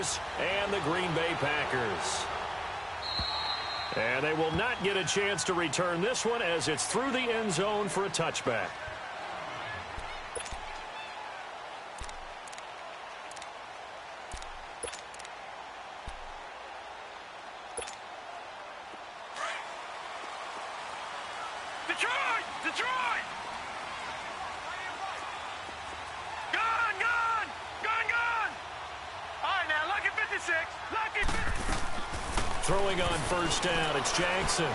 49ers and the Green Bay Packers. And they will not get a chance to return this one as it's through the end zone for a touchback. Detroit! Gone! All right, now, lucky 56. Lucky 56. Throwing on first down, it's Jackson.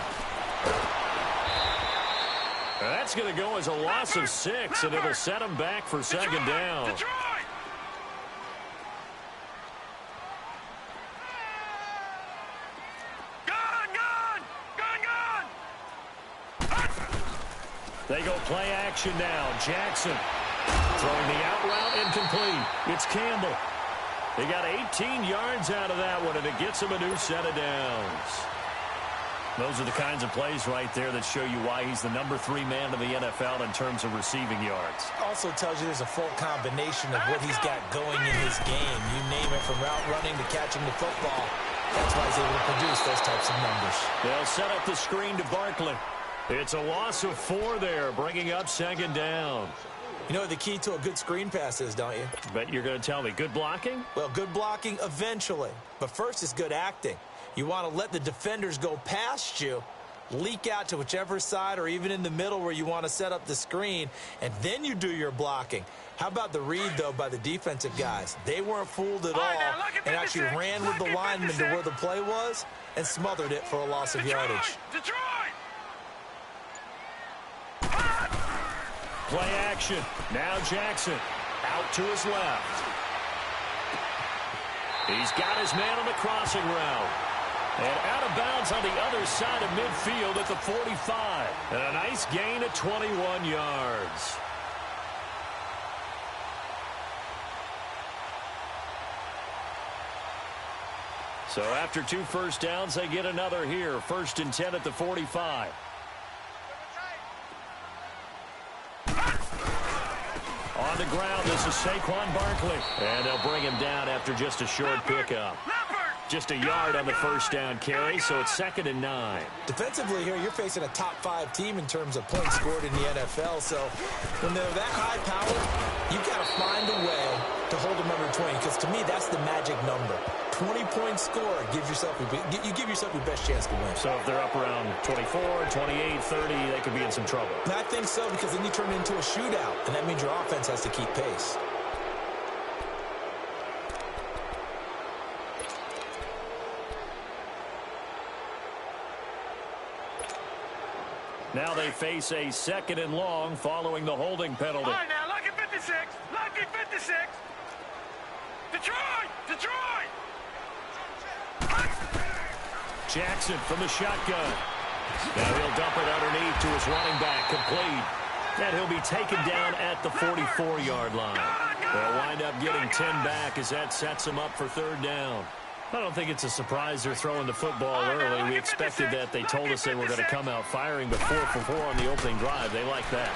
That's going to go as a loss of 6, and it'll set him back for second down. Detroit! They go play action now. Jackson throwing the out route incomplete. It's Campbell. They got 18 yards out of that one, and it gets him a new set of downs. Those are the kinds of plays right there that show you why he's the #3 man in the NFL in terms of receiving yards. Also tells you there's a full combination of what he's got going in his game. You name it, from route running to catching the football. That's why he's able to produce those types of numbers. They'll set up the screen to Barkley. It's a loss of 4 there, bringing up second down. You know what the key to a good screen pass is, don't you? Bet you're going to tell me. Good blocking? Well, good blocking eventually. But first is good acting. You want to let the defenders go past you, leak out to whichever side or even in the middle where you want to set up the screen, and then you do your blocking. How about the read, though, by the defensive guys? They weren't fooled at all and actually ran with the lineman to where the play was and smothered it for a loss of yardage. Detroit! Play action. Now Jackson out to his left. He's got his man on the crossing route. And out of bounds on the other side of midfield at the 45. And a nice gain of 21 yards. So after 2 first downs, they get another here. 1st and 10 at the 45. On the ground, this is Saquon Barkley. And they'll bring him down after just a short pickup. Just a yard on the first down carry, so it's 2nd and 9. Defensively here, you're facing a top 5 team in terms of points scored in the NFL. So when they're that high powered, you've got to find a way to hold them under 20. Because to me, that's the magic number. 20-point score gives yourself you give yourself your best chance to win. So if they're up around 24, 28, 30, they could be in some trouble. And I think so, because then you turn it into a shootout, and that means your offense has to keep pace. Now they face a 2nd and long following the holding penalty. All right, now, lucky 56. Lucky 56. Detroit! Jackson from the shotgun. Now he'll dump it underneath to his running back, complete. And he'll be taken down at the 44-yard line. They'll wind up getting 10 back as that sets him up for 3rd down. I don't think it's a surprise they're throwing the football early. We expected that. They told us they were going to come out firing, but 4 for 4 on the opening drive. They like that.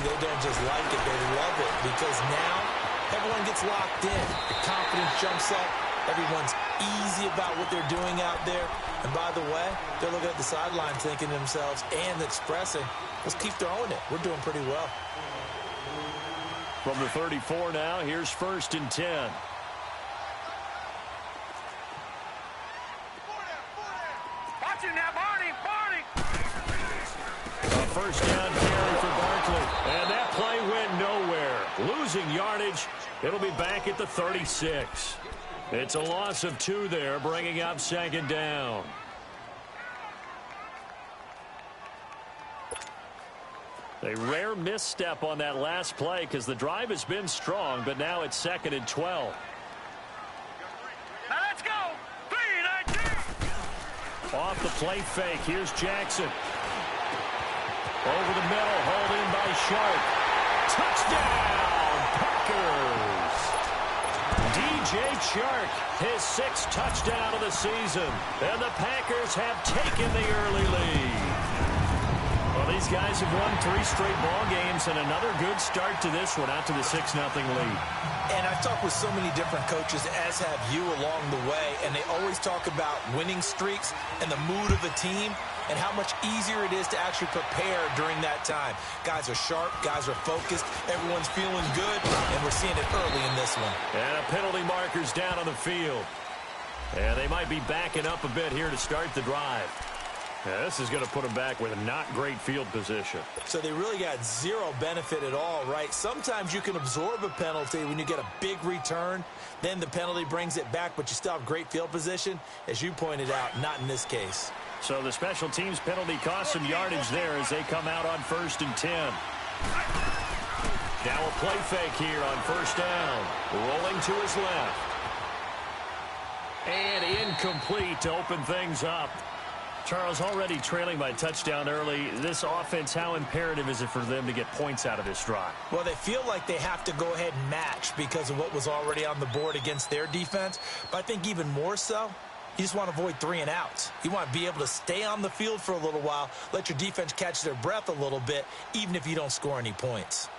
They don't just like it, they love it, because now everyone gets locked in. The confidence jumps up. Everyone's easy about what they're doing out there. And by the way, they're looking at the sideline thinking to themselves and expressing, let's keep throwing it. We're doing pretty well. From the 34 now, here's 1st and 10. Watch it now, Barney! A 1st down carry for Barkley. And that play went nowhere. Losing yardage. It'll be back at the 36. It's a loss of 2 there, bringing up 2nd down. A rare misstep on that last play because the drive has been strong, but now it's 2nd and 12. Now let's go! 3-19! Off the play fake, here's Jackson. Over the middle, hauled in by Sharp. Touchdown, Packers! DJ Chark, his 6th touchdown of the season. And the Packers have taken the early lead. Well, these guys have won 3 straight ball games and another good start to this one out to the 6-0 lead. And I've talked with so many different coaches, as have you along the way, and they always talk about winning streaks and the mood of the team and how much easier it is to actually prepare during that time. Guys are sharp, guys are focused, everyone's feeling good, and we're seeing it early in this one. And a penalty marker's down on the field. And they might be backing up a bit here to start the drive. Yeah, this is going to put them back with a not great field position. So they really got zero benefit at all, right? Sometimes you can absorb a penalty when you get a big return. Then the penalty brings it back, but you still have great field position. As you pointed out, not in this case. So the special teams penalty costs some yardage there as they come out on 1st and 10. Now a play fake here on 1st down. Rolling to his left. And incomplete to open things up. Charles, already trailing by touchdown early. This offense, how imperative is it for them to get points out of this drive? Well, they feel like they have to go ahead and match because of what was already on the board against their defense. But I think even more so, you just want to avoid 3 and outs. You want to be able to stay on the field for a little while, let your defense catch their breath a little bit, even if you don't score any points.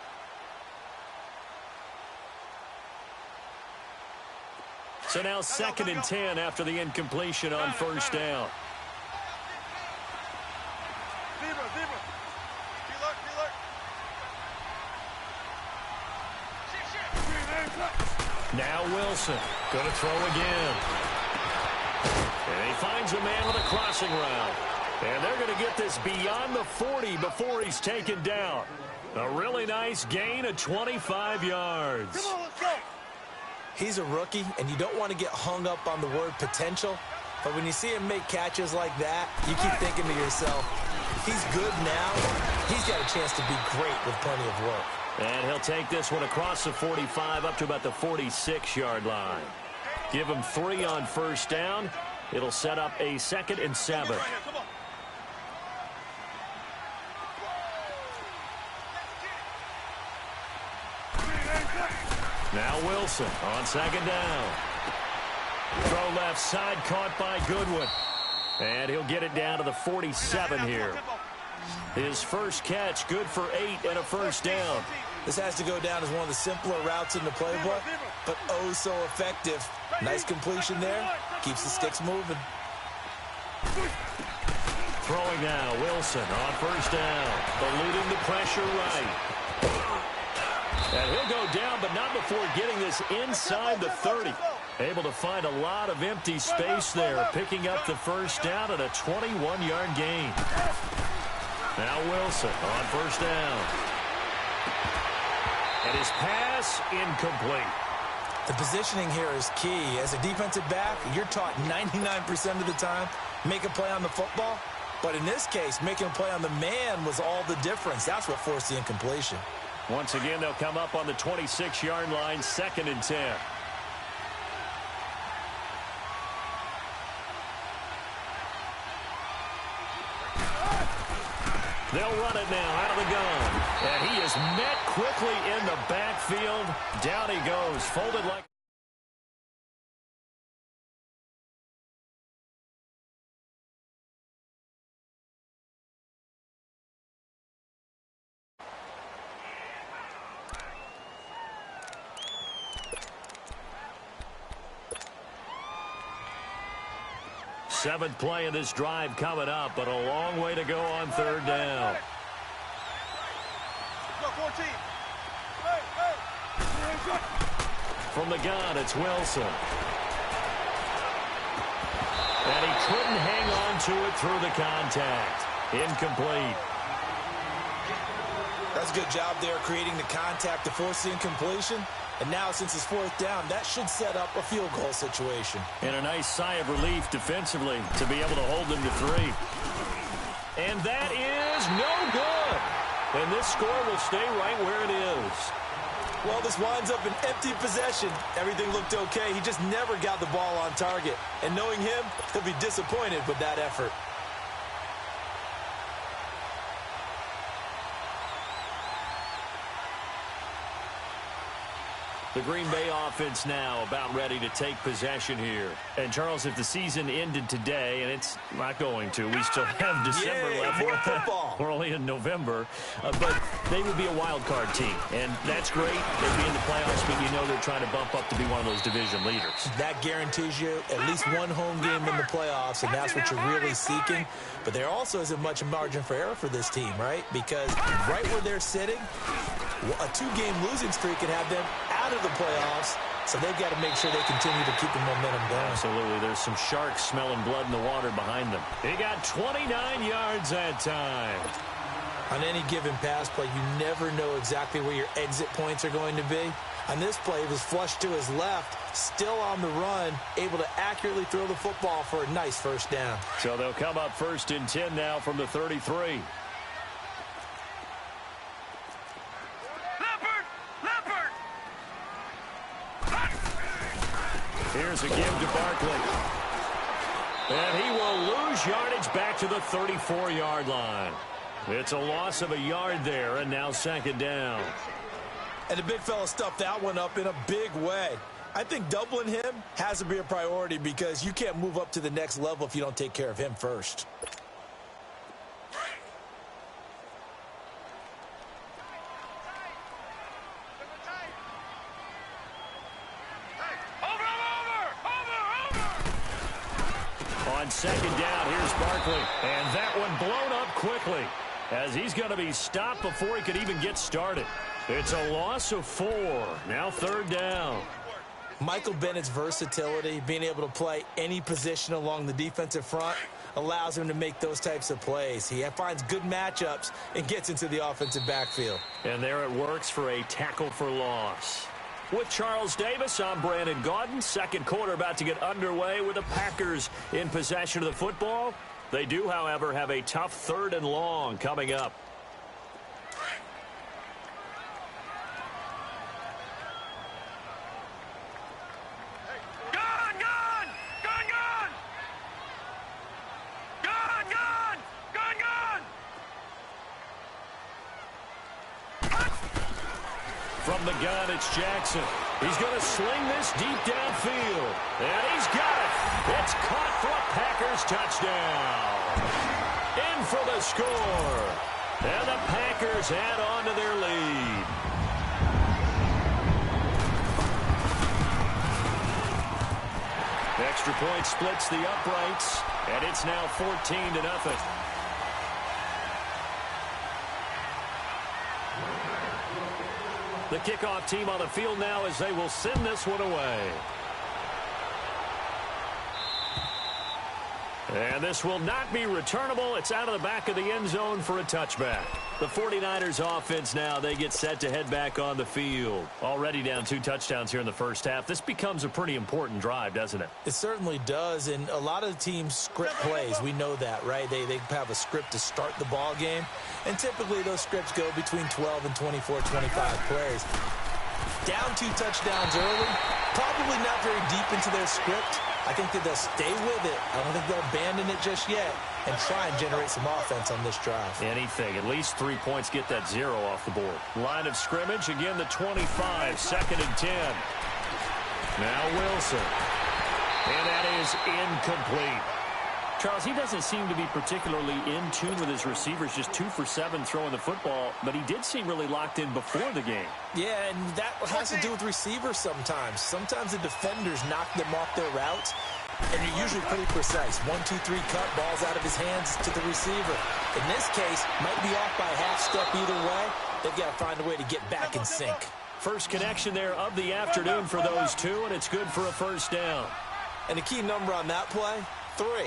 So now 2nd and 10 after the incompletion on 1st down. Now Wilson going to throw again. And he finds a man with a crossing route. And they're going to get this beyond the 40 before he's taken down. A really nice gain of 25 yards. Come on, let's go. He's a rookie, and you don't want to get hung up on the word potential. But when you see him make catches like that, you keep thinking to yourself, he's good now. He's got a chance to be great with plenty of work. And he'll take this one across the 45 up to about the 46-yard line. Give him 3 on 1st down. It'll set up a 2nd and 7. Now Wilson on 2nd down. Throw left side, caught by Goodwin. And he'll get it down to the 47 here. His first catch, good for 8 and a 1st down. This has to go down as one of the simpler routes in the playbook, but oh so effective. Nice completion there. Keeps the sticks moving. Throwing now, Wilson on 1st down. Eluding the pressure right. And he'll go down, but not before getting this inside the 30. Able to find a lot of empty space there, picking up the 1st down and a 21-yard gain. Now Wilson on 1st down. And his pass incomplete. The positioning here is key. As a defensive back, you're taught 99% of the time, make a play on the football. But in this case, making a play on the man was all the difference. That's what forced the incompletion. Once again, they'll come up on the 26-yard line, 2nd and 10. They'll run it now out of the gun. And he is met quickly in the backfield. Down he goes, folded like... Seventh play of this drive coming up, but a long way to go on 3rd down. From the gun, it's Wilson. And he couldn't hang on to it through the contact. Incomplete. That's a good job there creating the contact to force the incompletion. And now, since it's 4th down, that should set up a field goal situation. And a nice sigh of relief defensively to be able to hold them to 3. And that is no good. And this score will stay right where it is. Well, this winds up an empty possession. Everything looked okay. He just never got the ball on target. And knowing him, he'll be disappointed with that effort. The Green Bay offense now about ready to take possession here. And, Charles, if the season ended today, and it's not going to, we still have December left. More football. We're only in November. But they would be a wild card team. And that's great. They'd be in the playoffs, but you know they're trying to bump up to be one of those division leaders. That guarantees you at least one home game in the playoffs, and that's what you're really seeking. But there also isn't much margin for error for this team, right? Because right where they're sitting, a two-game losing streak can have them out of the playoffs, so they've got to make sure they continue to keep the momentum going. Absolutely. There's some sharks smelling blood in the water behind them. He got 29 yards that time. On any given pass play, you never know exactly where your exit points are going to be. On this play, he was flushed to his left, still on the run, able to accurately throw the football for a nice first down. So they'll come up 1st and 10 now from the 33. Here's a give to Barkley. And he will lose yardage back to the 34-yard line. It's a loss of a yard there, and now 2nd down. And the big fella stuffed that one up in a big way. I think doubling him has to be a priority because you can't move up to the next level if you don't take care of him first. On 2nd down, here's Barkley. And that one blown up quickly as he's going to be stopped before he could even get started. It's a loss of 4. Now 3rd down. Michael Bennett's versatility, being able to play any position along the defensive front, allows him to make those types of plays. He finds good matchups and gets into the offensive backfield. And there it works for a tackle for loss. With Charles Davis, I'm Brandon Gaudin. 2nd quarter about to get underway with the Packers in possession of the football. They do, however, have a tough 3rd and long coming up. From the gun, it's Jackson. He's going to sling this deep downfield. And he's got it. It's caught for a Packers touchdown. In for the score. And the Packers add on to their lead. Extra point splits the uprights. And it's now 14-0. The kickoff team on the field now as they will send this one away. And this will not be returnable. It's out of the back of the end zone for a touchback. The 49ers offense now, they get set to head back on the field. Already down 2 touchdowns here in the first half. This becomes a pretty important drive, doesn't it? It certainly does, and a lot of the teams script plays. We know that, right? They have a script to start the ball game, and typically those scripts go between 12 and 24, 25 plays. Down 2 touchdowns early, probably not very deep into their script. I think that they'll stay with it. I don't think they'll abandon it just yet and try and generate some offense on this drive. Anything. At least 3 points, get that 0 off the board. Line of scrimmage, again the 25, 2nd and 10. Now Wilson. And that is incomplete. Charles, he doesn't seem to be particularly in tune with his receivers, just 2 for 7 throwing the football, but he did seem really locked in before the game. Yeah, and that has to do with receivers sometimes. Sometimes the defenders knock them off their routes, and you're usually pretty precise. 1, 2, 3 cut, balls out of his hands to the receiver. In this case, might be off by a half step either way. They've got to find a way to get back in sync. First connection there of the afternoon for those 2, and it's good for a first down. And the key number on that play, 3.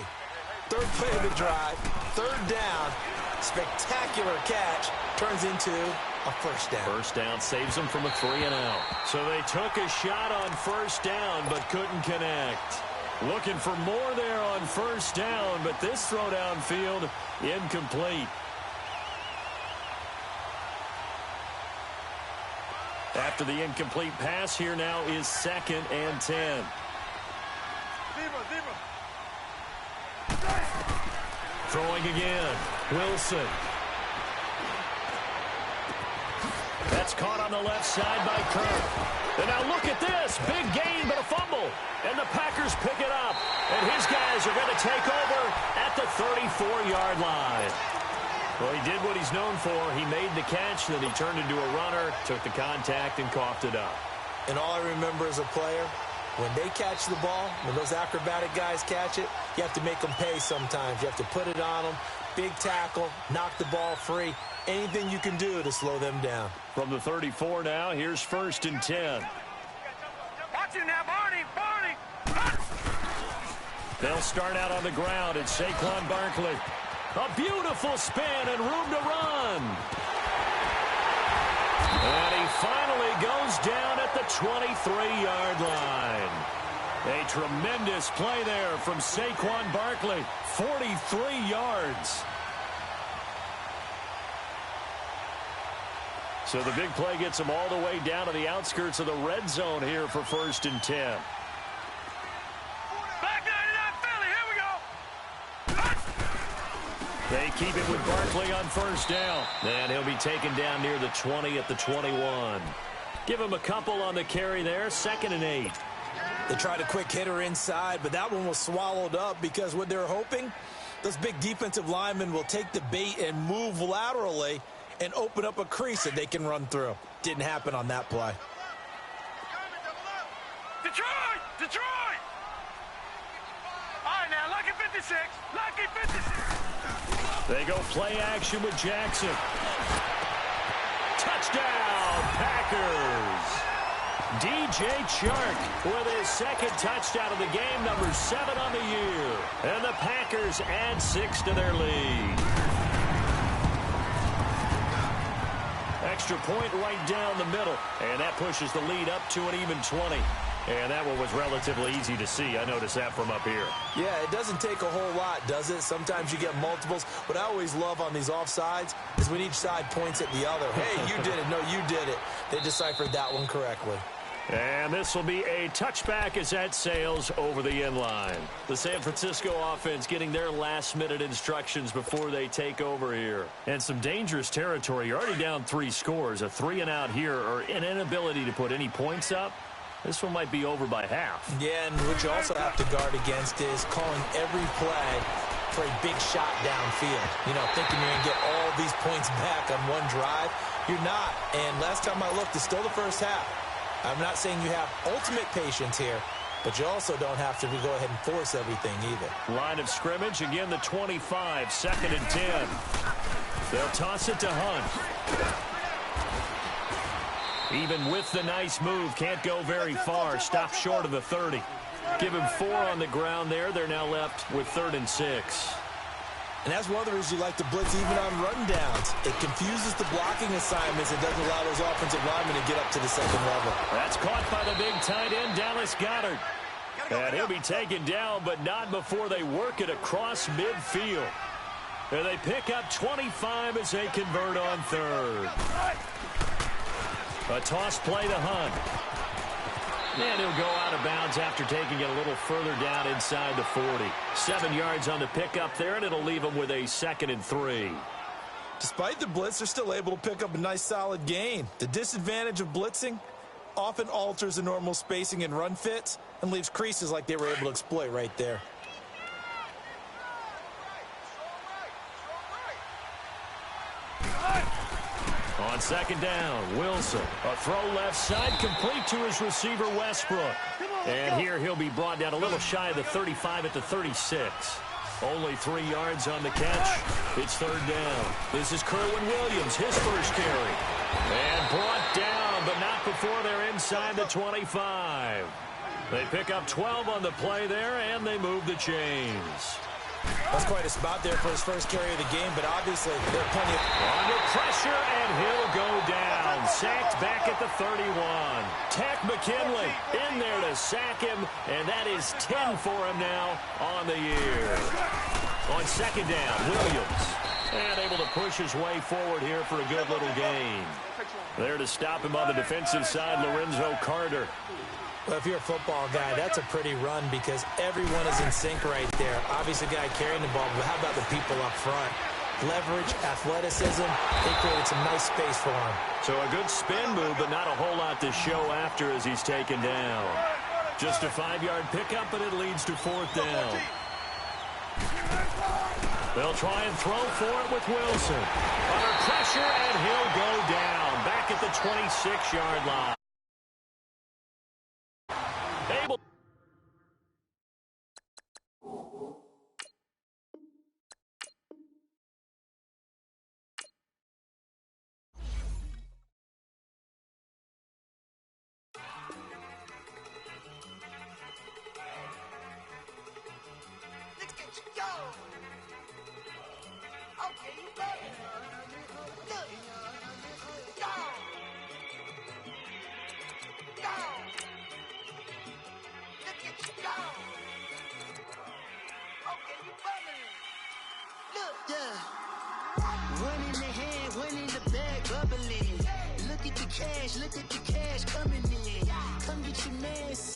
3rd play of the drive, 3rd down, spectacular catch, turns into a first down. First down saves them from a 3-and-out. So they took a shot on first down but couldn't connect. Looking for more there on first down, but this throw downfield incomplete. After the incomplete pass, here now is 2nd and 10. Throwing again. Wilson. That's caught on the left side by Kirk. And now look at this. Big gain, but a fumble. And the Packers pick it up. And his guys are going to take over at the 34-yard line. Well, he did what he's known for. He made the catch, then he turned into a runner, took the contact, and coughed it up. And all I remember as a player, when they catch the ball, when those acrobatic guys catch it, you have to make them pay sometimes. You have to put it on them, big tackle, knock the ball free. Anything you can do to slow them down. From the 34 now, here's 1st and 10. Watch it now, Barney. They'll start out on the ground. It's Saquon Barkley. A beautiful spin and room to run. And he finally goes down at the 23-yard line. A tremendous play there from Saquon Barkley. 43 yards. So the big play gets him all the way down to the outskirts of the red zone here for 1st and 10. They keep it with Barkley on 1st down. And he'll be taken down near the 20 at the 21. Give him a couple on the carry there. 2nd and 8. They tried a quick hitter inside, but that one was swallowed up because what they're hoping, those big defensive linemen will take the bait and move laterally and open up a crease that they can run through. Didn't happen on that play. Detroit! All right, now, lucky 56. Lucky 56. They go play action with Jackson. Touchdown, Packers. DJ Chark with his 2nd touchdown of the game, number 7 on the year. And the Packers add 6 to their lead. Extra point right down the middle. And that pushes the lead up to an even 20. And that one was relatively easy to see. I noticed that from up here. Yeah, it doesn't take a whole lot, does it? Sometimes you get multiples. What I always love on these offsides is when each side points at the other. Hey, you did it. No, you did it. They deciphered that one correctly. And this will be a touchback as that sails over the end line. The San Francisco offense getting their last-minute instructions before they take over here. And some dangerous territory. You're already down 3 scores. A 3-and-out here or an inability to put any points up. This one might be over by half. Yeah, and what you also have to guard against is calling every play for a big shot downfield. You know, thinking you're going to get all these points back on one drive. You're not. And last time I looked, it's still the first half. I'm not saying you have ultimate patience here, but you also don't have to go ahead and force everything either. Line of scrimmage, again the 25, 2nd and 10. They'll toss it to Hunt. Even with the nice move, can't go very far. Stop short of the 30. Give him 4 on the ground there. They're now left with 3rd and 6. And that's one of the reasons you like to blitz even on rundowns. It confuses the blocking assignments and doesn't allow those offensive linemen to get up to the 2nd level. That's caught by the big tight end, Dallas Goedert. And he'll be taken down, but not before they work it across midfield. And they pick up 25 as they convert on 3rd. A toss play to Hunt. And he'll go out of bounds after taking it a little further down inside the 40. 7 yards on the pickup there, and it'll leave him with a 2nd and 3. Despite the blitz, they're still able to pick up a nice solid gain. The disadvantage of blitzing often alters the normal spacing and run fits and leaves creases like they were able to exploit right there. On 2nd down, Wilson. A throw left side, complete to his receiver, Westbrook. And here he'll be brought down a little shy of the 35 at the 36. Only 3 yards on the catch. It's 3rd down. This is Kerwin Williams, his first carry. And brought down, but not before they're inside the 25. They pick up 12 on the play there, and they move the chains. That's quite a spot there for his first carry of the game, but obviously there are plenty of... Under pressure, and he'll go down. Sacked back at the 31. Tack McKinley in there to sack him, and that is 10 for him now on the year. On 2nd down, Williams. And able to push his way forward here for a good little gain. There to stop him on the defensive side, Lorenzo Carter. Well, if you're a football guy, that's a pretty run because everyone is in sync right there. Obviously, the guy carrying the ball, but how about the people up front? leverage, athleticism. They created some nice space for him. So a good spin move, but not a whole lot to show after as he's taken down. Just a 5-yard pickup, but it leads to 4th down. They'll try and throw for it with Wilson. Under pressure, and he'll go down. Back at the 26-yard line. Able. Look at the cash coming in. Come get your man.